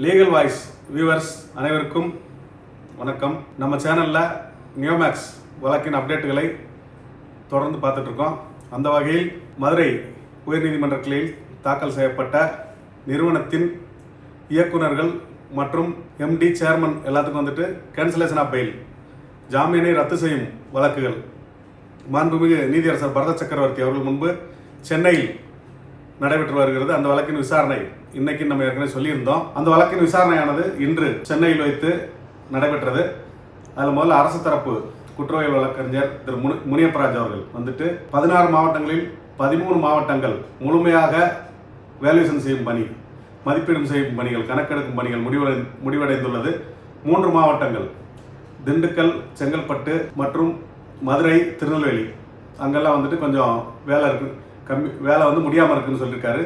Legal voice viewers அனைவருக்கும் வணக்கம். நம்ம சேனலில் நியோமேக்ஸ் வழக்கின் அப்டேட்டுகளை தொடர்ந்து பார்த்துட்ருக்கோம். அந்த வகையில் மதுரை உயர்நீதிமன்ற கிளையில் தாக்கல் செய்யப்பட்ட நிறுவனத்தின் இயக்குநர்கள் மற்றும் எம்டி சேர்மன் எல்லாத்துக்கும் வந்துட்டு கேன்சலேஷன் ஆஃப் பெயில், ஜாமீனை ரத்து செய்யும் வழக்குகள் மாண்புமிகு நீதியரசர் பரத சக்கரவர்த்தி அவர்கள் முன்பு சென்னையில் நடைபெற்று வருகிறது. அந்த வழக்கின் விசாரணை இன்னைக்கு நம்ம ஏற்கனவே சொல்லியிருந்தோம். அந்த வழக்கின் விசாரணையானது இன்று சென்னையில் வைத்து நடைபெற்றது. அதில் முதல்ல அரசு தரப்பு குற்றவியல் வழக்கறிஞர் திரு முனியப்பராஜ் அவர்கள் வந்துட்டு 16 மாவட்டங்களில் 13 மாவட்டங்கள் முழுமையாக வேல்யூஷன் செய்யும் பணி, மதிப்பீடு செய்யும் பணிகள், கணக்கெடுக்கும் பணிகள் முடிவடைந்துள்ளது. 3 மாவட்டங்கள் திண்டுக்கல், செங்கல்பட்டு மற்றும் மதுரை, திருநெல்வேலி, அங்கெல்லாம் வந்துட்டு கொஞ்சம் வேலை இருக்குது, வேலை வந்து முடியாமல் இருக்குன்னு சொல்லியிருக்காரு.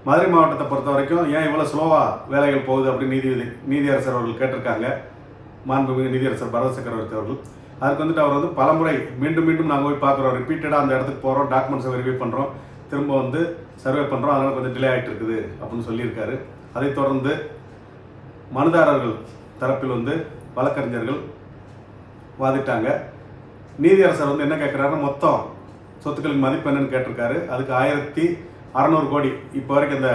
மதுரை மாவட்டத்தை பொறுத்த வரைக்கும் ஏன் இவ்வளோ ஸ்லோவாக வேலைகள் போகுது அப்படின்னு நீதியரசர் அவர்கள் கேட்டிருக்காங்க, மாண்புமிகு நீதியரசர் பரத சக்கரவர்த்தி அவர்கள். அதுக்கு வந்துட்டு அவர் வந்து பலமுறை மீண்டும் நாங்கள் போய் பார்க்குறோம், ரிப்பீட்டடாக அந்த இடத்துக்கு போகிறோம், டாக்குமெண்ட்ஸை வெரிஃபை பண்ணுறோம், திரும்ப வந்து சர்வே பண்ணுறோம், அதனால் கொஞ்சம் டிலே ஆகிட்டு இருக்குது அப்படின்னு சொல்லியிருக்காரு. அதைத் தொடர்ந்து மனுதாரர்கள் தரப்பில் வந்து வழக்கறிஞர்கள் வாதிட்டாங்க. நீதியரசர் வந்து என்ன கேட்குறாருன்னா, மொத்தம் சொத்துக்களின் மதிப்பு என்னன்னு கேட்டிருக்காரு. அதுக்கு 1600 கோடி இப்போ வரைக்கும் இந்த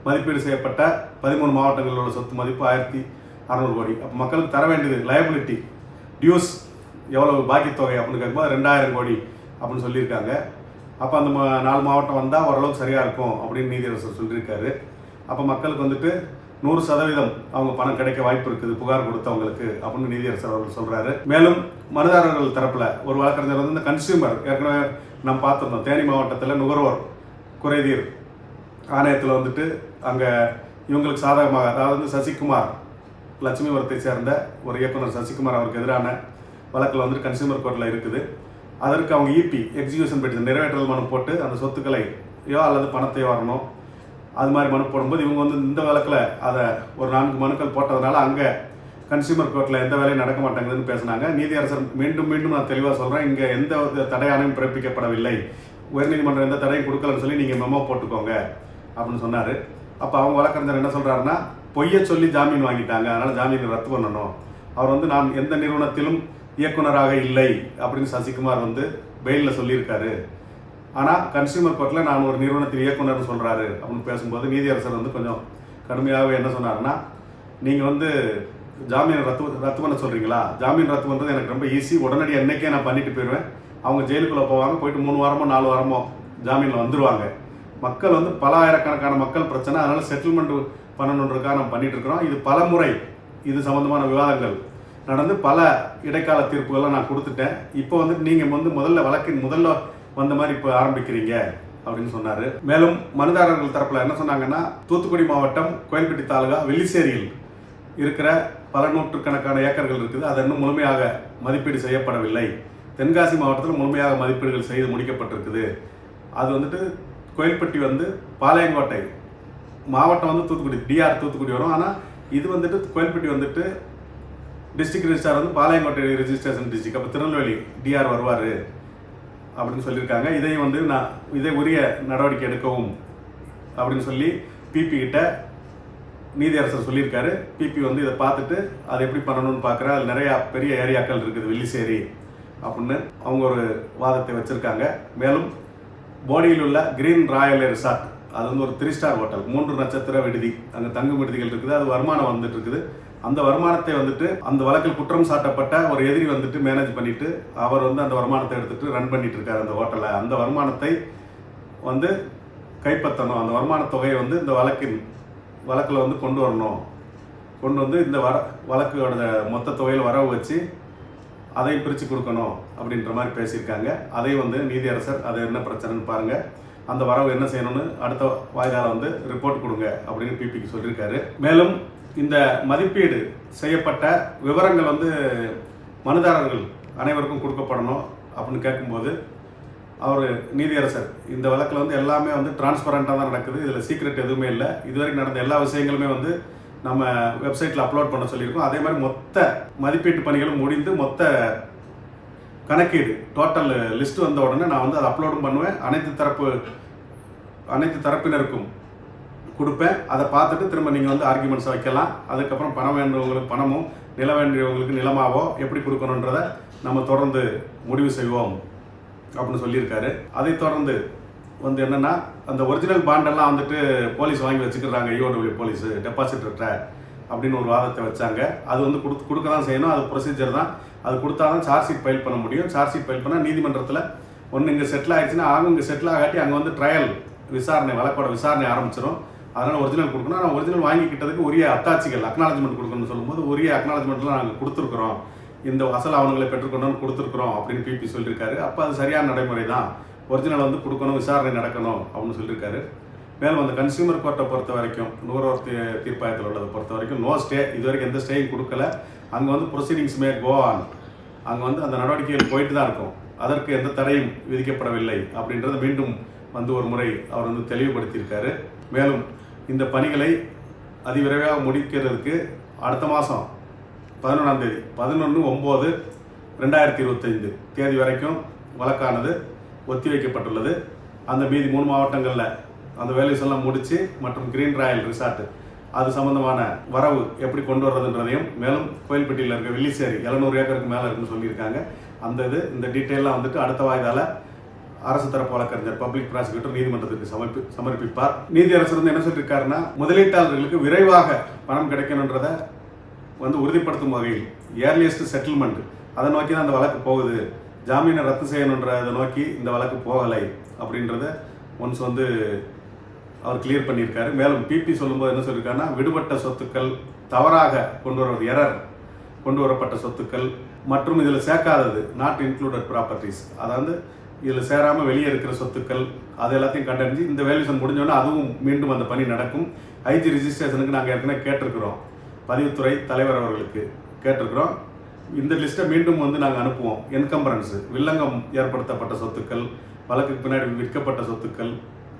மதிப்பீடு செய்யப்பட்ட 13 மாவட்டங்களில் உள்ள சொத்து மதிப்பு 1600 கோடி. அப்போ மக்களுக்கு தர வேண்டியது லயபிலிட்டி டியூஸ் எவ்வளவு பாக்கி தொகை அப்படின்னு கேட்கும்போது 2000 கோடி அப்படின்னு சொல்லியிருக்காங்க. அப்போ அந்த 4 மாவட்டம் வந்தால் ஓரளவுக்கு சரியாக இருக்கும் அப்படின்னு நீதியரசர் சொல்லியிருக்காரு. அப்போ மக்களுக்கு வந்துட்டு 100% அவங்க பணம் கிடைக்க வாய்ப்பு இருக்குது புகார் கொடுத்தவங்களுக்கு அப்படின்னு நீதியரசர் அவர்கள் சொல்கிறாரு. மேலும் மனுதாரர்கள் தரப்பில் ஒரு வழக்கறிஞர் வந்து இந்த கன்சியூமர், ஏற்கனவே நம்ம பார்த்துருந்தோம், தேனி மாவட்டத்தில் நுகர்வோர் குறைதீர் ஆணையத்தில் வந்துட்டு அங்கே இவங்களுக்கு சாதகமாக, அதாவது வந்து சசிகுமார், லட்சுமிபுரத்தை சேர்ந்த ஒரு இயக்குனர் சசிகுமார் அவருக்கு எதிரான வழக்கில் வந்துட்டு கன்சியூமர் கோர்ட்டில் இருக்குது. அதற்கு அவங்க இபி எக்ஸிக்யூஷன் பெட்டிஷன் நிறைவேற்றல் மனு போட்டு அந்த சொத்துக்களையோ அல்லது பணத்தையோ வரணும், அது மாதிரி மனு போடும்போது இவங்க வந்து இந்த வழக்கில் அதை ஒரு 4 மனுக்கள் போட்டதுனால அங்கே கன்சியூமர் கோர்ட்டில் எந்த வேலையும் நடக்க மாட்டேங்குதுன்னு பேசினாங்க. நீதியரசர் மீண்டும் நான் தெளிவாக சொல்கிறேன், இங்கே எந்த தடையானையும் பிறப்பிக்கப்படவில்லை, உயர்நீதிமன்றம் எந்த தடையும் கொடுக்கலன்னு சொல்லி நீங்கள் மெமோ போட்டுக்கோங்க அப்படின்னு சொன்னார். அப்போ அவங்க வழக்கறிஞர் என்ன சொல்கிறாருன்னா, பொய்யை சொல்லி ஜாமீன் வாங்கிட்டாங்க, அதனால் ஜாமீனை ரத்து பண்ணணும். அவர் வந்து நான் எந்த நிறுவனத்திலும் இயக்குனராக இல்லை அப்படின்னு சசிகுமார் வந்து பெயிலில் சொல்லியிருக்காரு. ஆனால் கன்சியூமர் கோர்ட்டில் நான் ஒரு நிறுவனத்தின் இயக்குனர்னு சொல்கிறாரு அப்படின்னு பேசும்போது நீதியரசர் வந்து கொஞ்சம் கடுமையாகவே என்ன சொன்னார்னா, நீங்கள் வந்து ஜாமீன் ரத்து பண்ண சொல்கிறீங்களா? ஜாமீன் ரத்து பண்ணுறது எனக்கு ரொம்ப ஈஸி, உடனடியாக அன்னைக்கே நான் பண்ணிட்டு போயிடுவேன். அவங்க ஜெயிலுக்குள்ளே போவாங்க, போயிட்டு 3 வாரமோ 4 வாரமோ ஜாமீனில் வந்துடுவாங்க. மக்கள் வந்து பல ஆயிரக்கணக்கான மக்கள் பிரச்சனை, அதனால் செட்டில்மெண்ட் பண்ணணுன்றதுக்காக நம்ம பண்ணிட்டு இருக்கிறோம். இது பல முறை இது சம்மந்தமான விவாதங்கள் நடந்து பல இடைக்கால தீர்ப்புகள்லாம் நான் கொடுத்துட்டேன். இப்போ வந்து நீங்கள் வந்து வழக்கின் முதல்ல வந்த மாதிரி இப்போ ஆரம்பிக்கிறீங்க அப்படின்னு சொன்னார். மேலும் மனுதாரர்கள் தரப்பில் என்ன சொன்னாங்கன்னா, தூத்துக்குடி மாவட்டம் கோயில்பட்டி தாலுகா வெள்ளிசேரியில் இருக்கிற பல நூற்றுக்கணக்கான ஏக்கர்கள் இருக்குது, அது இன்னும் முழுமையாக மதிப்பீடு செய்யப்படவில்லை. தென்காசி மாவட்டத்தில் முழுமையாக மதிப்பீடுகள் செய்து முடிக்கப்பட்டிருக்குது. அது வந்துட்டு கோயில்பட்டி வந்து பாளையங்கோட்டை மாவட்டம் வந்து தூத்துக்குடி, டிஆர் தூத்துக்குடி வரும். ஆனால் இது வந்துட்டு கோயில்பட்டி வந்துட்டு டிஸ்ட்ரிக்ட் ரிஜிஸ்டார் வந்து பாளையங்கோட்டை ரிஜிஸ்ட்ரேஷன் டிஸ்ட்ரிக்ட், அப்போ திருநெல்வேலி டிஆர் வருவார் அப்படின்னு சொல்லியிருக்காங்க. இதையும் வந்து இதை உரிய நடவடிக்கை எடுக்கவும் அப்படின்னு சொல்லி பிபி கிட்ட நீதியரசர் சொல்லியிருக்காரு. பிபி வந்து இதை பார்த்துட்டு அதை எப்படி பண்ணணும்னு பார்க்குறேன், அதில் நிறையா பெரிய ஏரியாக்கள் இருக்குது வெள்ளிசேரி அப்படின்னு அவங்க ஒரு வாதத்தை வச்சுருக்காங்க. மேலும் போடியில் உள்ள கிரீன் ராயல் ரிசார்ட், அது வந்து ஒரு 3 ஸ்டார் ஹோட்டல், 3 நட்சத்திர விடுதி, அங்கே தங்கும் விடுதிகள் இருக்குது, அது வருமானம் வந்துட்டு இருக்குது. அந்த வருமானத்தை வந்துட்டு அந்த வழக்கில் குற்றம் சாட்டப்பட்ட ஒரு எதிரி வந்துட்டு மேனேஜ் பண்ணிட்டு அவர் வந்து அந்த வருமானத்தை எடுத்துட்டு ரன் பண்ணிட்டு இருக்காரு அந்த ஹோட்டலை. அந்த வருமானத்தை வந்து கைப்பற்றணும், அந்த வருமான தொகையை வந்து இந்த வழக்கில் வந்து கொண்டு வரணும், கொண்டு வந்து இந்த வழக்கோட மொத்த தொகையில் வரவு வச்சு அதையும் பிரித்து கொடுக்கணும் அப்படின்ற மாதிரி பேசியிருக்காங்க. அதையும் வந்து நீதியரசர் அது என்ன பிரச்சனைன்னு பாருங்கள், அந்த வரவு என்ன செய்யணும்னு அடுத்த வாய்தால வந்து ரிப்போர்ட் கொடுங்க அப்படின்னு பிபிக்கு சொல்லியிருக்காரு. மேலும் இந்த மதிப்பீடு செய்யப்பட்ட விவரங்கள் வந்து மனுதாரர்கள் அனைவருக்கும் கொடுக்கப்படணும் அப்படின்னு கேட்கும்போது அவர் நீதியரசர் இந்த வழக்கில் வந்து எல்லாமே வந்து டிரான்ஸ்பரண்ட்டாக தான் நடக்குது, இதில் சீக்ரெட் எதுவுமே இல்லை, இதுவரைக்கும் நடந்த எல்லா விஷயங்களுமே வந்து நம்ம வெப்சைட்டில் அப்லோட் பண்ண சொல்லியிருக்கோம். அதே மாதிரி மொத்த மதிப்பீட்டு பணிகளும் முடிந்து மொத்த கணக்கீடு டோட்டல் லிஸ்ட் வந்த உடனே நான் வந்து அதை அப்லோடும் பண்ணுவேன், அனைத்து தரப்பினருக்கும் கொடுப்பேன். அதை பார்த்துட்டு திரும்ப நீங்கள் வந்து ஆர்குமெண்ட்ஸை வைக்கலாம். அதுக்கப்புறம் பணம் வேண்டியவங்களுக்கு பணமும், நிலம் வேண்டியவங்களுக்கு நிலமாவோ எப்படி கொடுக்கணுன்றதை நம்ம தொடர்ந்து முடிவு செய்வோம் அப்படின்னு சொல்லியிருக்காரு. அதை தொடர்ந்து வந்து என்னென்னா, அந்த ஒரிஜினல் பாண்டெல்லாம் வந்துட்டு போலீஸ் வாங்கி வச்சுக்கிறாங்க, EOW போலீஸ் டெபாசிட்டர்கிட்ட அப்படின்னு ஒரு வாதத்தை வச்சாங்க. அது வந்து கொடுக்க தான் செய்யணும், அது ப்ரொசீஜர் தான். அது கொடுத்தா தான் சார்ஜ் ஷீட் ஃபைல் பண்ண முடியும். சார்ஜ் ஷீட் ஃபைல் பண்ணால் நீதிமன்றத்தில் ஒன்று இங்கே செட்டில் ஆகிடுச்சுன்னா இங்கே செட்டில் ஆகாட்டி அங்கே வந்து ட்ரையல் விசாரணை, வழக்கோட விசாரணை ஆரம்பிச்சிடும். அதனால் ஒரிஜினல் கொடுக்கணும். ஆனால் ஒரிஜினல் வாங்கிக்கிட்டதுக்கு உரிய அத்தாட்சிகள், அக்னாலஜ்மெண்ட் கொடுக்கணும்னு சொல்லும்போது உரிய அக்னாலஜ்மெண்ட்லாம் நாங்கள் கொடுத்துருக்குறோம், இந்த அசல் ஆவணங்களை பெற்றுக்கொண்டோன்னு கொடுத்துருக்குறோம் அப்படின்னு பிபி சொல்லியிருக்காரு. அப்போ அது சரியான நடைமுறை தான், ஒரிஜினல் வந்து கொடுக்கணும், விசாரணை நடக்கணும் அப்படின்னு சொல்லியிருக்காரு. மேலும் அந்த கன்சியூமர் கோர்ட்டை பொறுத்த வரைக்கும், நுகர்வோர் தீர்ப்பாயத்தில் உள்ளதை பொறுத்த வரைக்கும் நோ ஸ்டே, இது வரைக்கும் எந்த ஸ்டேயும் கொடுக்கல. அங்கே வந்து ப்ரொசீடிங்ஸ் மே கோ ஆன், அங்கே வந்து அந்த நடவடிக்கைகள் போயிட்டு தான் இருக்கும், அதற்கு எந்த தடையும் விதிக்கப்படவில்லை அப்படின்றத மீண்டும் வந்து ஒரு முறை அவர் வந்து தெளிவுபடுத்தியிருக்காரு. மேலும் இந்த பணிகளை அதிவிரைவாக முடிக்கிறதுக்கு அடுத்த மாதம் 11ஆம் தேதி 11/9/2025 தேதி வரைக்கும் வழக்கானது ஒத்திவைக்கப்பட்டுள்ளது. அந்த மீதி 3 மாவட்டங்களில் அந்த வேலைஸ் எல்லாம் முடித்து மற்றும் கிரீன் ராயல் ரிசார்ட் அது சம்மந்தமான வரவு எப்படி கொண்டு வர்றதுன்றதையும், மேலும் கோயில்பட்டியில் இருக்க வில்லிசேரி 700 ஏக்கருக்கு மேலே இருக்குன்னு சொல்லியிருக்காங்க. அந்த இந்த டீட்டெயிலாம் வந்துட்டு அடுத்த வாய்தால அரசு தரப்பு வழக்கறிஞர் பப்ளிக் ப்ராசிக்யூட்டர் நீதிமன்றத்துக்கு சமர்ப்பிப்பார். நீதியரசர் வந்து என்ன சொல்லியிருக்காருன்னா, முதலீட்டாளர்களுக்கு விரைவாக பணம் கிடைக்கணுன்றதை வந்து உறுதிப்படுத்தும் வகையில் ஏர்லியஸ்ட் செட்டில்மெண்ட் அதை நோக்கி தான் அந்த வழக்கு போகுது, ஜாமீனை ரத்து செய்யணுன்றதை நோக்கி இந்த வழக்கு போகலை அப்படின்றத ஒன்ஸ் வந்து அவர் கிளியர் பண்ணியிருக்காரு. மேலும் பிபி சொல்லும்போது என்ன சொல்லியிருக்காருன்னா, விடுபட்ட சொத்துக்கள், தவறாக கொண்டு வருவது, எரர் கொண்டு வரப்பட்ட சொத்துக்கள் மற்றும் இதில் சேர்க்காதது, நாட் இன்க்ளூடட் ப்ராப்பர்ட்டிஸ், அதாவது இதில் சேராமல் வெளியே இருக்கிற சொத்துக்கள், அது எல்லாத்தையும் கண்டறிஞ்சு இந்த வேல்யூஷன் முடிஞ்சோன்னா அதுவும் மீண்டும் அந்த பணி நடக்கும். ஐஜி ரிஜிஸ்ட்ரேஷனுக்கு நாங்கள் ஏற்கனவே கேட்டிருக்கிறோம், பதிவுத்துறை தலைவர் அவர்களுக்கு கேட்டிருக்கிறோம். இந்த லிஸ்ட்டை மீண்டும் வந்து நாங்கள் அனுப்புவோம். என்கம்பரன்ஸு, வில்லங்கம் ஏற்படுத்தப்பட்ட சொத்துக்கள், வழக்குக்கு பின்னாடி விற்கப்பட்ட சொத்துக்கள்,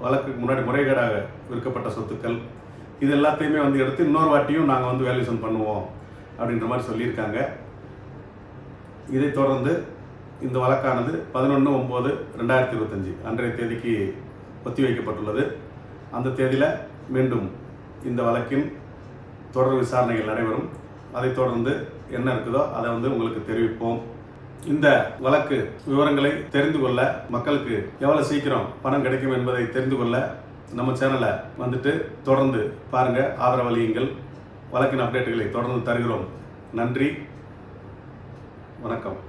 வழக்குக்கு முன்னாடி முறைகேடாக விற்கப்பட்ட சொத்துக்கள், இது எல்லாத்தையுமே வந்து எடுத்து இன்னொரு வாட்டியும் நாங்கள் வந்து வேல்யூஷன் பண்ணுவோம் அப்படின்ற மாதிரி சொல்லியிருக்காங்க. இதை தொடர்ந்து இந்த வழக்கானது 11/9/2025 அன்றைய தேதிக்கு ஒத்திவைக்கப்பட்டுள்ளது. அந்த தேதியில் மீண்டும் இந்த வழக்கின் தொடர் விசாரணைகள் நடைபெறும். அதை தொடர்ந்து என்ன இருக்குதோ அதை வந்து உங்களுக்கு தெரிவிப்போம். இந்த வழக்கு விவரங்களை தெரிந்து கொள்ள, மக்களுக்கு எவ்வளோ சீக்கிரம் பணம் கிடைக்கும் என்பதை தெரிந்து கொள்ள நம்ம சேனலை வந்துட்டு தொடர்ந்து பாருங்கள், ஆதரவளியுங்கள். வழக்கின் அப்டேட்டுகளை தொடர்ந்து தருகிறோம். நன்றி, வணக்கம்.